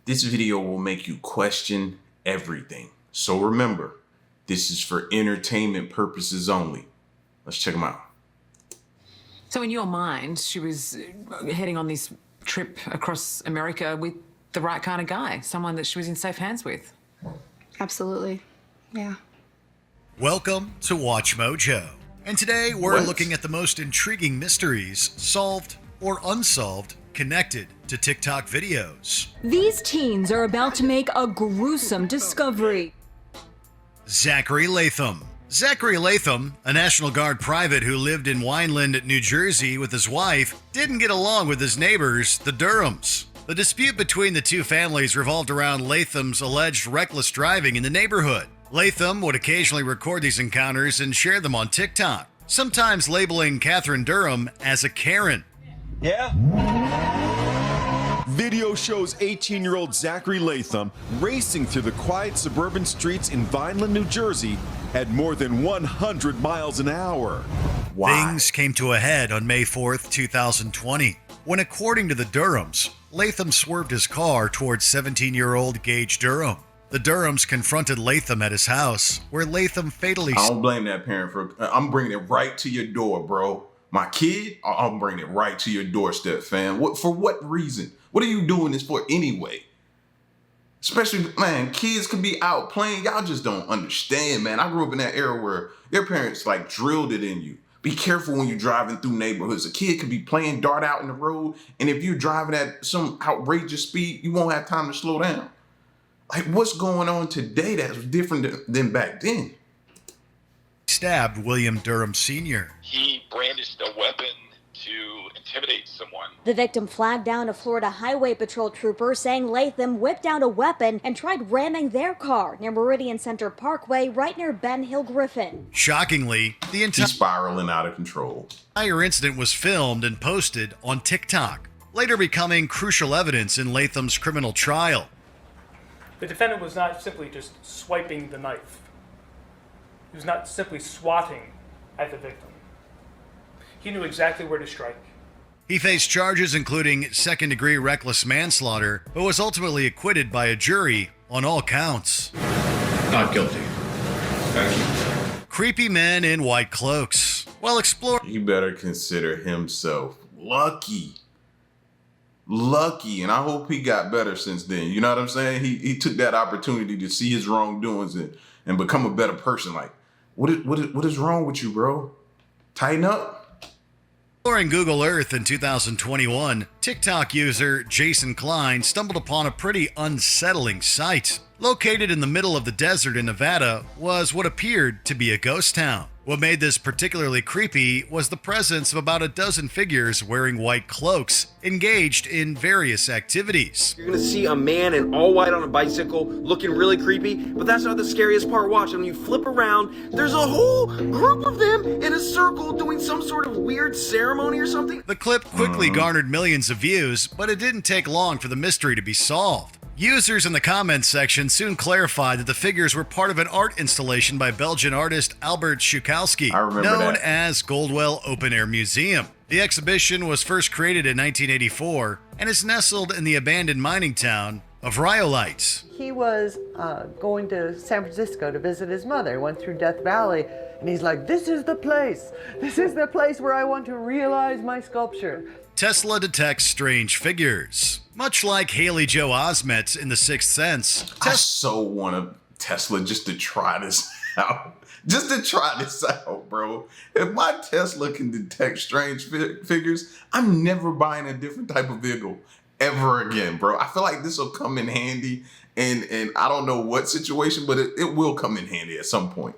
This video will make you question everything. So remember, this is for entertainment purposes only. Let's check them out. So in your mind, she was heading on this trip across America with the right kind of guy, someone that she was in safe hands with? Absolutely, yeah. Welcome to Watch Mojo. And today we're looking at the most intriguing mysteries, solved or unsolved, connected to TikTok videos. These teens are about to make a gruesome discovery. Zachary Latham. Zachary Latham, a National Guard private who lived in Wineland, New Jersey with his wife, didn't get along with his neighbors, the Durhams. The dispute between the two families revolved around Latham's alleged reckless driving in the neighborhood. Latham would occasionally record these encounters and share them on TikTok, sometimes labeling Catherine Durham as a Karen. Yeah? Video shows 18-year-old Zachary Latham racing through the quiet suburban streets in Vineland, New Jersey at more than 100 miles an hour. Why? Things came to a head on May 4th, 2020, when, according to the Durhams, Latham swerved his car towards 17-year-old Gage Durham. The Durhams confronted Latham at his house, where Latham fatally... I don't blame that parent for... I'm bringing it right to your door, bro. My kid, I'm bringing it right to your doorstep, fam. For what reason? What are you doing this for anyway? Especially, man, kids could be out playing. Y'all just don't understand, man. I grew up in that era where your parents like drilled it in you. Be careful when you're driving through neighborhoods. A kid could be playing dart out in the road, and if you're driving at some outrageous speed, you won't have time to slow down. Like, what's going on today that's different than back then? Stabbed William Durham Sr. He brandished a weapon to intimidate someone. The victim flagged down a Florida Highway Patrol trooper saying Latham whipped out a weapon and tried ramming their car near Meridian Center Parkway right near Ben Hill Griffin. Shockingly, the He's spiraling out of control. entire incident was filmed and posted on TikTok, later becoming crucial evidence in Latham's criminal trial. The defendant was not simply just swiping the knife. He was not simply swatting at the victim. He knew exactly where to strike. He faced charges including second-degree reckless manslaughter, but was ultimately acquitted by a jury on all counts. Not guilty. Thank you. Creepy men in white cloaks. While exploring... He better consider himself lucky. Lucky, and I hope he got better since then. You know what I'm saying? He took that opportunity to see his wrongdoings and become a better person. Like, what is wrong with you, bro? Tighten up. Exploring Google Earth in 2021, TikTok user Jason Klein stumbled upon a pretty unsettling sight. Located in the middle of the desert in Nevada was what appeared to be a ghost town. What made this particularly creepy was the presence of about a dozen figures wearing white cloaks, engaged in various activities. You're gonna see a man in all white on a bicycle looking really creepy, but that's not the scariest part. Watch, when you flip around, there's a whole group of them in a circle doing some sort of weird ceremony or something. The clip quickly garnered millions of views, but it didn't take long for the mystery to be solved. Users in the comments section soon clarified that the figures were part of an art installation by Belgian artist Albert Schukowski, known as Goldwell Open Air Museum. The exhibition was first created in 1984 and is nestled in the abandoned mining town of Rhyolite. He was going to San Francisco to visit his mother, went through Death Valley, and he's like, this is the place. This is the place where I want to realize my sculpture. Tesla detects strange figures. Much like Haley Joe Osment in The Sixth Sense. I so want a Tesla just to try this out. Just to try this out, bro. If my Tesla can detect strange figures, I'm never buying a different type of vehicle ever again, bro. I feel like this will come in handy and I don't know what situation, but it will come in handy at some point.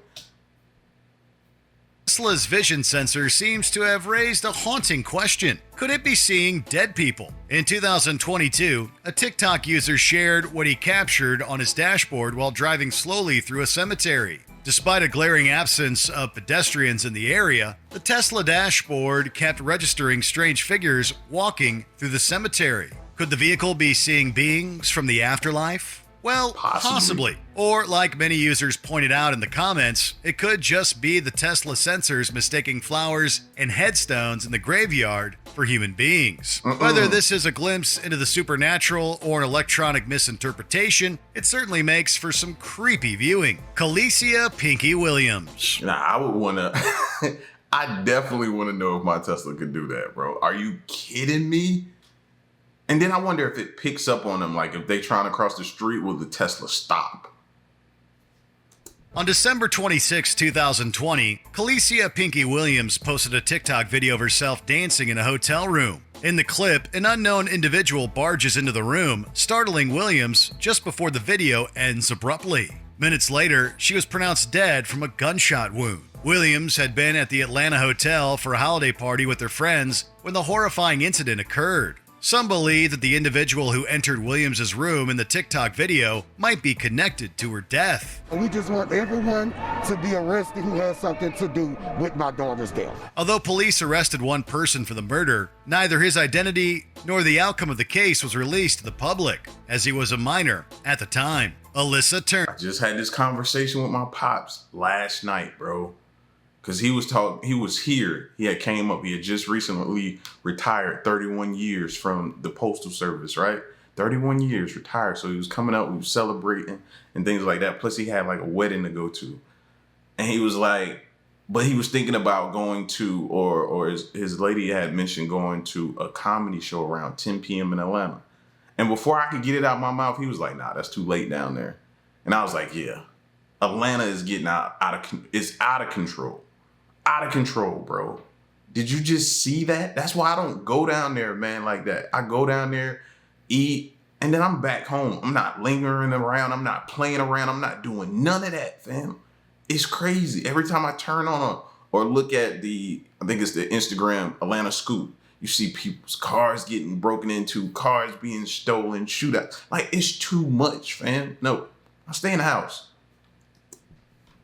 Tesla's vision sensor seems to have raised a haunting question. Could it be seeing dead people? In 2022, a TikTok user shared what he captured on his dashboard while driving slowly through a cemetery. Despite a glaring absence of pedestrians in the area, the Tesla dashboard kept registering strange figures walking through the cemetery. Could the vehicle be seeing beings from the afterlife? Well, possibly. Or, like many users pointed out in the comments, it could just be the Tesla sensors mistaking flowers and headstones in the graveyard for human beings. Whether this is a glimpse into the supernatural or an electronic misinterpretation, it certainly makes for some creepy viewing. Kalecia Pinky Williams. Nah, I would want to... I definitely want to know if my Tesla could do that, bro. Are you kidding me? And then I wonder if it picks up on them, like if they trying to cross the street, will the Tesla stop? On December 26, 2020, Kalecia Pinky Williams posted a TikTok video of herself dancing in a hotel room. In the clip, an unknown individual barges into the room, startling Williams just before the video ends abruptly. Minutes later, she was pronounced dead from a gunshot wound. Williams had been at the Atlanta hotel for a holiday party with her friends when the horrifying incident occurred. Some believe that the individual who entered Williams' room in the TikTok video might be connected to her death. We just want everyone to be arrested who has something to do with my daughter's death. Although police arrested one person for the murder, neither his identity nor the outcome of the case was released to the public, as he was a minor at the time. Alissa Turney. I just had this conversation with my pops last night, bro. Because he was here. He had came up. He had just recently retired, 31 years from the Postal Service, right? 31 years retired. So he was coming up, we were celebrating and things like that. Plus he had like a wedding to go to. And he was like, but he was thinking about going to, or his lady had mentioned going to a comedy show around 10 p.m. in Atlanta. And before I could get it out my mouth, he was like, nah, that's too late down there. And I was like, yeah, Atlanta is getting it's out of control. Out of control, bro. Did you just see that? That's why I don't go down there, man, like that. I go down there, eat, and then I'm back home. I'm not lingering around. I'm not playing around. I'm not doing none of that, fam. It's crazy. Every time I turn on or look at I think it's the Instagram Atlanta Scoop, you see people's cars getting broken into, cars being stolen, shootouts. Like, it's too much, fam. No, I'll stay in the house.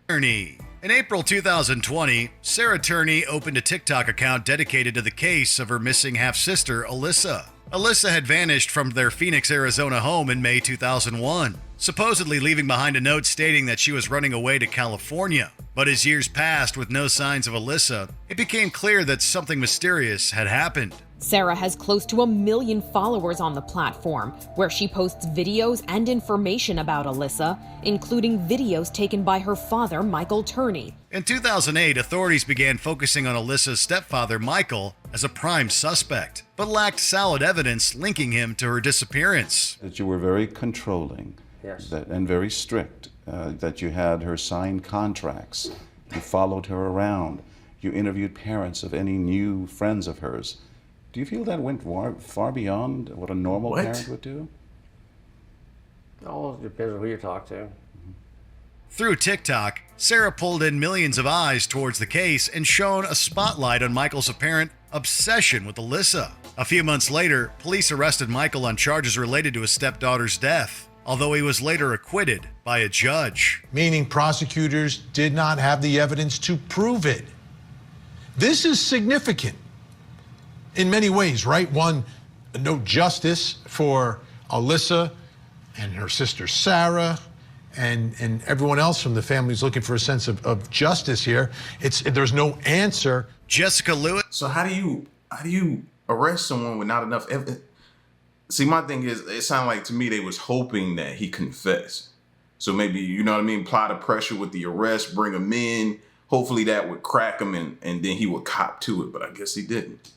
Turney. In April 2020, Sarah Turney opened a TikTok account dedicated to the case of her missing half-sister, Alissa. Alissa had vanished from their Phoenix, Arizona home in May 2001, supposedly leaving behind a note stating that she was running away to California. But as years passed with no signs of Alissa, it became clear that something mysterious had happened. Sarah has close to 1 million followers on the platform, where she posts videos and information about Alissa, including videos taken by her father, Michael Turney. In 2008, authorities began focusing on Alissa's stepfather, Michael, as a prime suspect, but lacked solid evidence linking him to her disappearance. That you were very controlling, yes, and very strict, that you had her sign contracts, you followed her around, you interviewed parents of any new friends of hers. Do you feel that went far beyond what a normal parent would do? It all depends on who you talk to. Through TikTok, Sarah pulled in millions of eyes towards the case and shone a spotlight on Michael's apparent obsession with Alissa. A few months later, police arrested Michael on charges related to his stepdaughter's death, although he was later acquitted by a judge. Meaning prosecutors did not have the evidence to prove it. This is significant in many ways, right? One, no justice for Alissa and her sister Sarah and everyone else from the family is looking for a sense of justice here. There's no answer. Jessica Lewis. So how do you arrest someone with not enough evidence? See, my thing is, it sounded like to me they was hoping that he confessed. So maybe, you know what I mean, apply the pressure with the arrest, bring him in. Hopefully that would crack him and then he would cop to it, but I guess he didn't.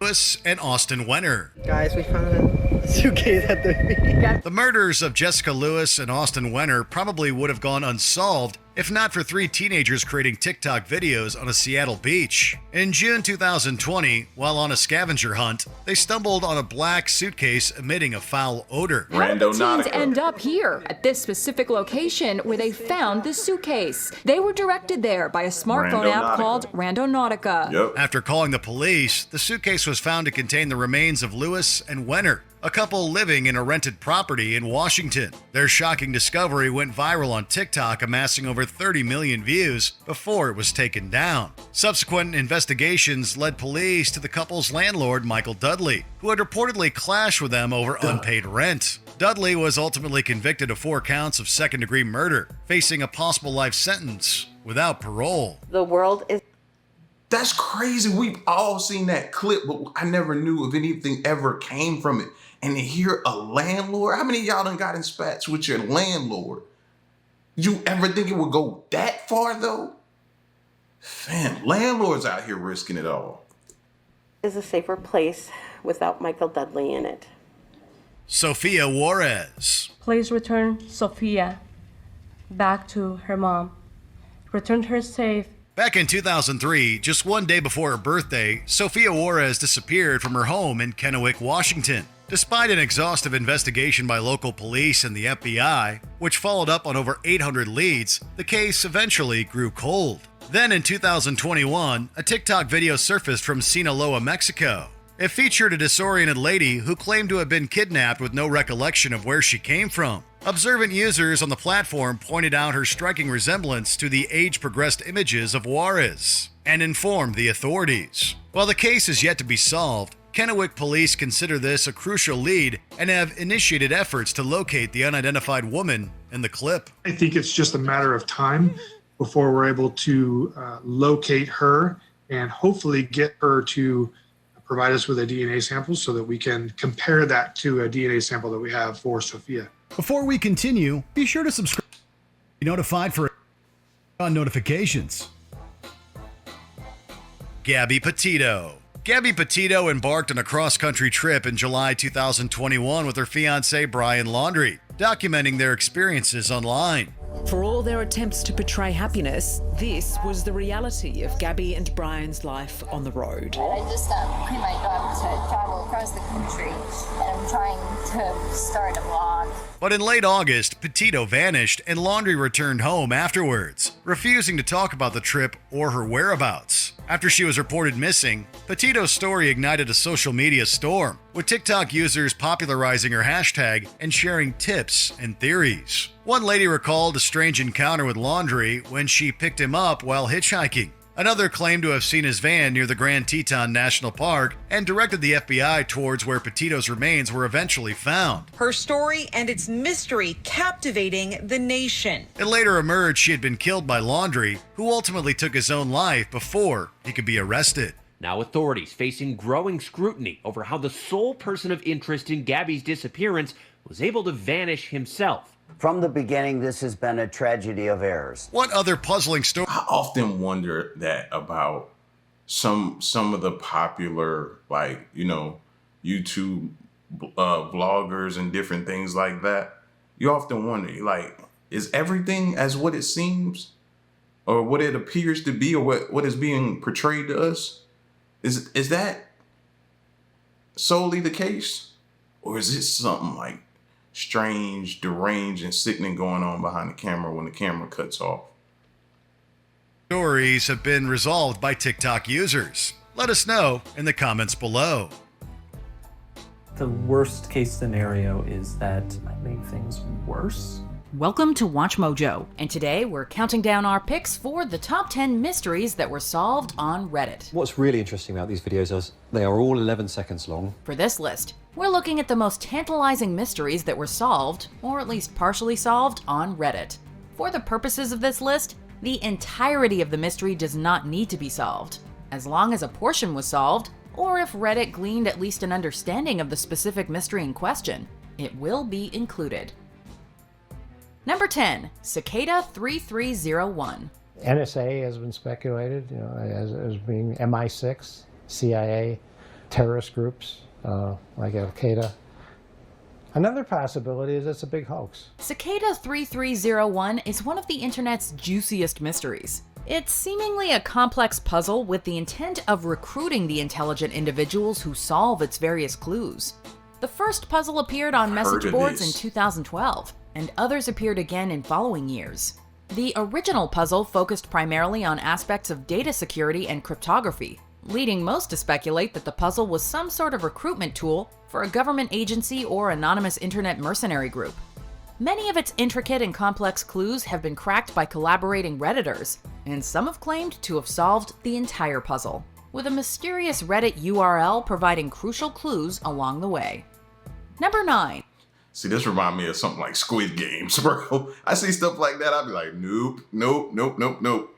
Lewis and Austin Wenner. Guys, we found a suitcase at the... The murders of Jessica Lewis and Austin Wenner probably would have gone unsolved if not for 3 teenagers creating TikTok videos on a Seattle beach. In June 2020, while on a scavenger hunt, they stumbled on a black suitcase emitting a foul odor. How did the teens end up here at this specific location where they found the suitcase? They were directed there by a smartphone app called Randonautica. After calling the police, the suitcase was found to contain the remains of Lewis and Wenner, a couple living in a rented property in Washington. Their shocking discovery went viral on TikTok, amassing over 30 million views before it was taken down. Subsequent investigations led police to the couple's landlord, Michael Dudley, who had reportedly clashed with them over unpaid rent. Dudley was ultimately convicted of 4 counts of second-degree murder, facing a possible life sentence without parole. The world is... That's crazy. We've all seen that clip, but I never knew if anything ever came from it. And to hear a landlord, how many of y'all done got in spats with your landlord? Did you ever think it would go that far, though? Fam, landlords out here risking it all. Is a safer place without Michael Dudley in it. Sophia Juarez. Please return Sophia back to her mom. Return her safe. Back in 2003, just one day before her birthday, Sophia Juarez disappeared from her home in Kennewick, Washington. Despite an exhaustive investigation by local police and the FBI, which followed up on over 800 leads, the case eventually grew cold. Then in 2021, a TikTok video surfaced from Sinaloa, Mexico. It featured a disoriented lady who claimed to have been kidnapped with no recollection of where she came from. Observant users on the platform pointed out her striking resemblance to the age-progressed images of Juarez and informed the authorities. While the case is yet to be solved, Kennewick police consider this a crucial lead and have initiated efforts to locate the unidentified woman in the clip. I think it's just a matter of time before we're able to locate her and hopefully get her to provide us with a DNA sample so that we can compare that to a DNA sample that we have for Sophia. Before we continue, be sure to subscribe to be notified for notifications. Gabby Petito. Gabby Petito embarked on a cross-country trip in July 2021 with her fiancé Brian Laundrie, documenting their experiences online. For all their attempts to portray happiness, this was the reality of Gabby and Brian's life on the road. I just quit my job to travel across the country, and I'm trying to start a vlog. But in late August, Petito vanished and Laundrie returned home afterwards, refusing to talk about the trip or her whereabouts. After she was reported missing, Petito's story ignited a social media storm, with TikTok users popularizing her hashtag and sharing tips and theories. One lady recalled a strange encounter with Laundrie when she picked him up while hitchhiking. Another claimed to have seen his van near the Grand Teton National Park and directed the FBI towards where Petito's remains were eventually found. Her story and its mystery captivating the nation. It later emerged she had been killed by Laundrie, who ultimately took his own life before he could be arrested. Now authorities facing growing scrutiny over how the sole person of interest in Gabby's disappearance was able to vanish himself. From the beginning, this has been a tragedy of errors. What other puzzling story? I often wonder that about some of the popular, like, you know, YouTube bloggers and different things like that. You often wonder, like, is everything as what it seems, or what it appears to be, or what is being portrayed to us? Is that solely the case, or is it something like strange, deranged, and sickening going on behind the camera when the camera cuts off? Stories have been resolved by TikTok users. Let us know in the comments below. The worst case scenario is that I make things worse. Welcome to Watch Mojo, and today we're counting down our picks for the top 10 mysteries that were solved on Reddit. What's really interesting about these videos is they are all 11 seconds long. For this list, we're looking at the most tantalizing mysteries that were solved, or at least partially solved, on Reddit. For the purposes of this list, the entirety of the mystery does not need to be solved. As long as a portion was solved, or if Reddit gleaned at least an understanding of the specific mystery in question, it will be included. Number 10, Cicada 3301. NSA has been speculated, as being MI6, CIA, terrorist groups like Al Qaeda. Another possibility is it's a big hoax. Cicada 3301 is one of the internet's juiciest mysteries. It's seemingly a complex puzzle with the intent of recruiting the intelligent individuals who solve its various clues. The first puzzle appeared on message boards in 2012, and others appeared again in following years. The original puzzle focused primarily on aspects of data security and cryptography, leading most to speculate that the puzzle was some sort of recruitment tool for a government agency or anonymous internet mercenary group. Many of its intricate and complex clues have been cracked by collaborating Redditors, and some have claimed to have solved the entire puzzle, with a mysterious Reddit URL providing crucial clues along the way. Number 9. See, this reminds me of something like Squid Games, bro. I see stuff like that, I'll be like, nope, nope, nope, nope, nope.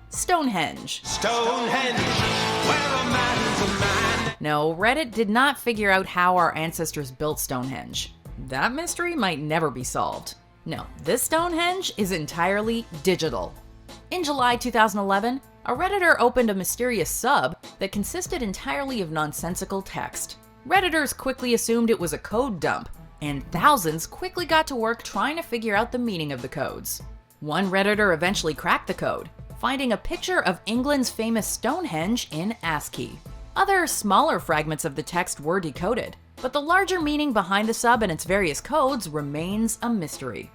Stonehenge. Stonehenge, where a man's a man. No, Reddit did not figure out how our ancestors built Stonehenge. That mystery might never be solved. No, this Stonehenge is entirely digital. In July 2011, a Redditor opened a mysterious sub that consisted entirely of nonsensical text. Redditors quickly assumed it was a code dump, and thousands quickly got to work trying to figure out the meaning of the codes. One Redditor eventually cracked the code, finding a picture of England's famous Stonehenge in ASCII. Other, smaller fragments of the text were decoded, but the larger meaning behind the sub and its various codes remains a mystery.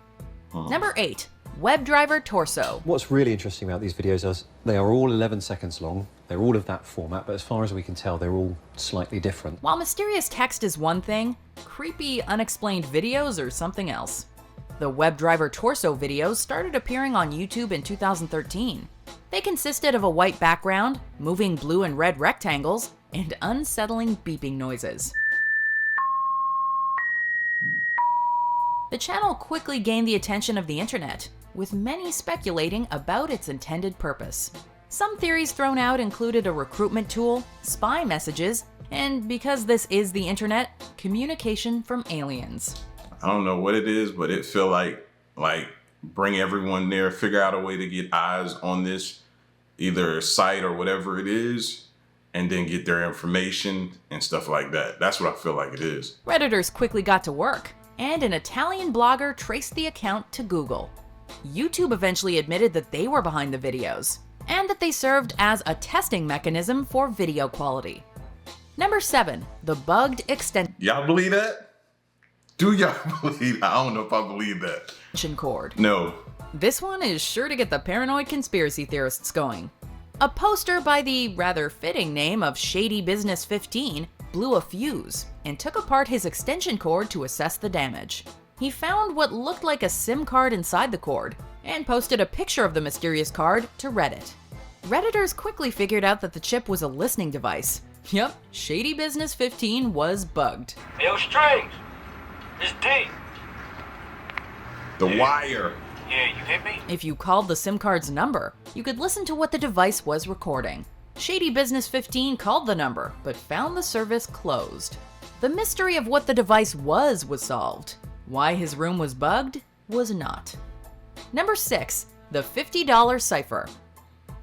Number 8. Webdriver Torso. What's really interesting about these videos is they are all 11 seconds long. They're all of that format, but as far as we can tell, they're all slightly different. While mysterious text is one thing, creepy, unexplained videos are something else. The Webdriver Torso videos started appearing on YouTube in 2013. They consisted of a white background, moving blue and red rectangles, and unsettling beeping noises. The channel quickly gained the attention of the internet, with many speculating about its intended purpose. Some theories thrown out included a recruitment tool, spy messages, and because this is the internet, communication from aliens. I don't know what it is, but it feel like bring everyone there, figure out a way to get eyes on this, either site or whatever it is, and then get their information and stuff like that. That's what I feel like it is. Redditors quickly got to work, and an Italian blogger traced the account to Google. YouTube eventually admitted that they were behind the videos, and that they served as a testing mechanism for video quality. Number 7. The bugged extension. Y'all believe that? Do y'all believe? I don't know if I believe that. Cord. No. This one is sure to get the paranoid conspiracy theorists going. A poster by the rather fitting name of Shady Business 15 blew a fuse and took apart his extension cord to assess the damage. He found what looked like a SIM card inside the cord and posted a picture of the mysterious card to Reddit. Redditors quickly figured out that the chip was a listening device. Yep, Shady Business 15 was bugged. Yo, Strings, it's D. The wire. Yeah, you hit me? If you called the SIM card's number, you could listen to what the device was recording. Shady Business 15 called the number, but found the service closed. The mystery of what the device was solved. Why his room was bugged was not. Number 6. The $50 cipher.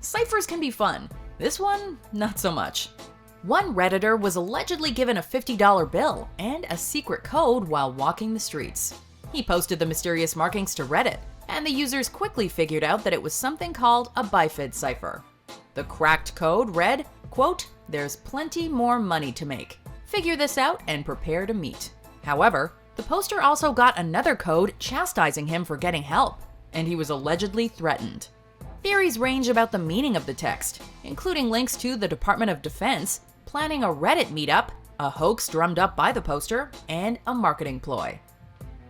Ciphers can be fun. This one, not so much. One Redditor was allegedly given a $50 bill and a secret code while walking the streets. He posted the mysterious markings to Reddit, and the users quickly figured out that it was something called a bifid cipher. The cracked code read, quote, "There's plenty more money to make. Figure this out and prepare to meet." However, the poster also got another code chastising him for getting help, and he was allegedly threatened. Theories range about the meaning of the text, including links to the Department of Defense, planning a Reddit meetup, a hoax drummed up by the poster, and a marketing ploy.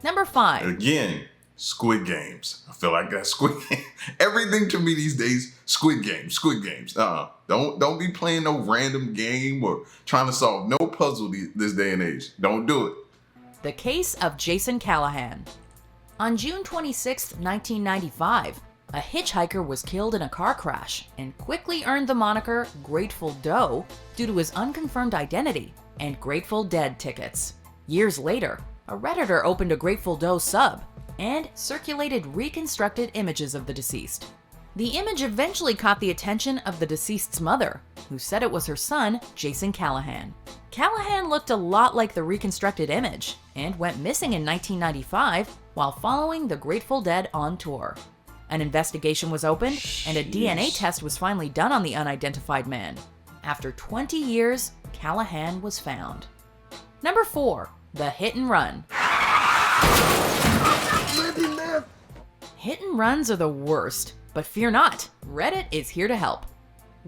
Number 5. Again, Squid Games. I feel like that's Squid Game. Everything to me these days, Squid Games, Squid Games. Don't be playing no random game or trying to solve no puzzle this day and age. Don't do it. The case of Jason Callahan. On June 26, 1995, a hitchhiker was killed in a car crash and quickly earned the moniker Grateful Doe due to his unconfirmed identity and Grateful Dead tickets. Years later, a Redditor opened a Grateful Doe sub and circulated reconstructed images of the deceased. The image eventually caught the attention of the deceased's mother, who said it was her son, Jason Callahan. Callahan looked a lot like the reconstructed image and went missing in 1995 while following the Grateful Dead on tour. An investigation was opened, and a DNA test was finally done on the unidentified man. After 20 years, Callahan was found. Number 4. The hit and run. Hit and runs are the worst, but fear not, Reddit is here to help.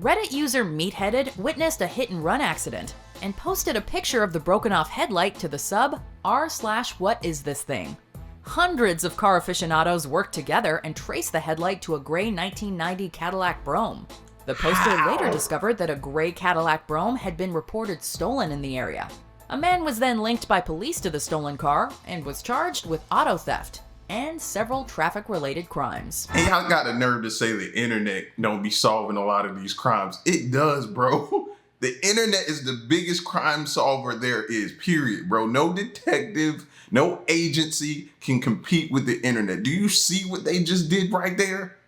Reddit user Meatheaded witnessed a hit-and-run accident and posted a picture of the broken-off headlight to the sub r/whatisthithing. Hundreds of car aficionados worked together and traced the headlight to a gray 1990 Cadillac Brougham. The poster later discovered that a gray Cadillac Brougham had been reported stolen in the area. A man was then linked by police to the stolen car and was charged with auto theft and several traffic-related crimes. And y'all got the nerve to say the internet don't be solving a lot of these crimes. It does, bro. The internet is the biggest crime solver there is, period, bro. No detective, no agency can compete with the internet. Do you see what they just did right there?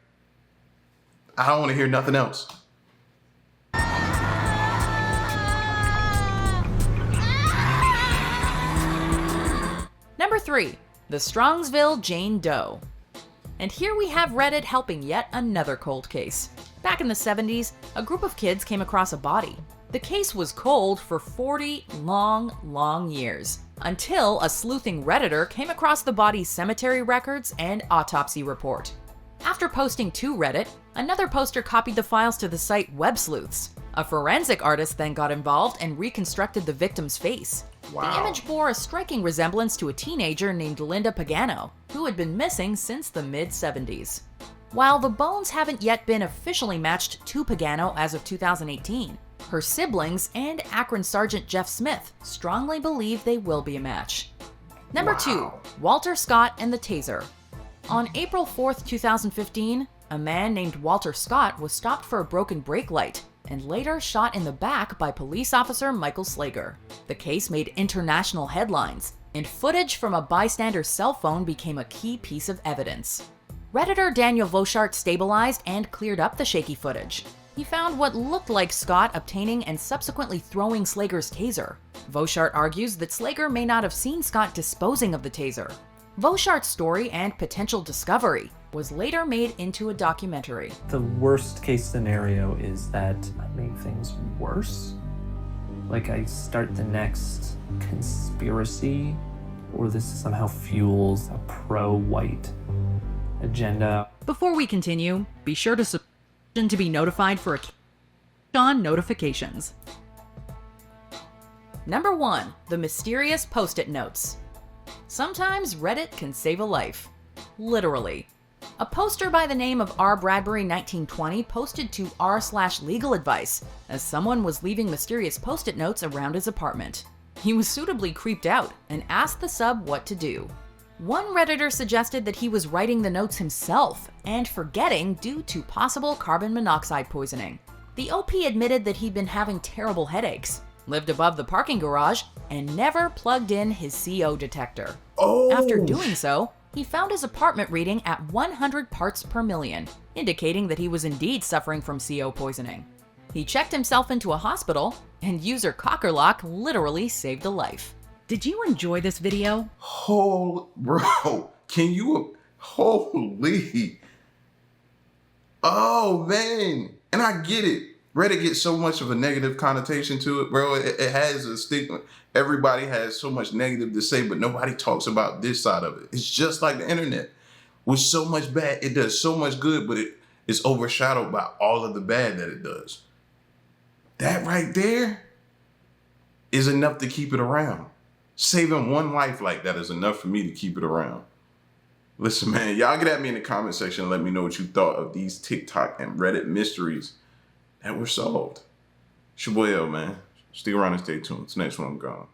I don't want to hear nothing else. Number 3. The Strongsville Jane Doe. And here we have Reddit helping yet another cold case. Back in the 70s, a group of kids came across a body. The case was cold for 40 long years, until a sleuthing Redditor came across the body's cemetery records and autopsy report. After posting to Reddit, another poster copied the files to the site Web Sleuths. A forensic artist then got involved and reconstructed the victim's face. Wow. The image bore a striking resemblance to a teenager named Linda Pagano, who had been missing since the mid-70s. While the bones haven't yet been officially matched to Pagano as of 2018, her siblings and Akron Sergeant Jeff Smith strongly believe they will be a match. Number 2. Walter Scott and the Taser. On April 4th, 2015, a man named Walter Scott was stopped for a broken brake light and later shot in the back by police officer Michael Slager. The case made international headlines, and footage from a bystander's cell phone became a key piece of evidence. Redditor Daniel Voshart stabilized and cleared up the shaky footage. He found what looked like Scott obtaining and subsequently throwing Slager's taser. Voshart argues that Slager may not have seen Scott disposing of the taser. Voshart's story and potential discovery was later made into a documentary. The worst case scenario is that I make things worse. Like I start the next conspiracy, or this somehow fuels a pro-white agenda. Before we continue, be sure to subscribe to be notified for on notifications. Number 1. The mysterious post-it notes. Sometimes Reddit can save a life. Literally. A poster by the name of R. Bradbury 1920 posted to r/legal advice as someone was leaving mysterious post-it notes around his apartment. He was suitably creeped out and asked the sub what to do. One Redditor suggested that he was writing the notes himself and forgetting due to possible carbon monoxide poisoning. The OP admitted that he'd been having terrible headaches, lived above the parking garage, and never plugged in his CO detector. After doing so, he found his apartment reading at 100 parts per million, indicating that he was indeed suffering from CO poisoning. He checked himself into a hospital, and user Cockerlock literally saved a life. Did you enjoy this video? Oh, bro, can you, holy. Oh, man. And I get it. Reddit gets so much of a negative connotation to it, bro. It has a stigma. Everybody has so much negative to say, but nobody talks about this side of it. It's just like the internet. With so much bad, it does so much good, but it's overshadowed by all of the bad that it does. That right there is enough to keep it around. Saving one life like that is enough for me to keep it around. Listen, man, y'all get at me in the comment section and let me know what you thought of these TikTok and Reddit mysteries that were solved. It's your boy L, man. Stick around and stay tuned. It's the next one I'm gone.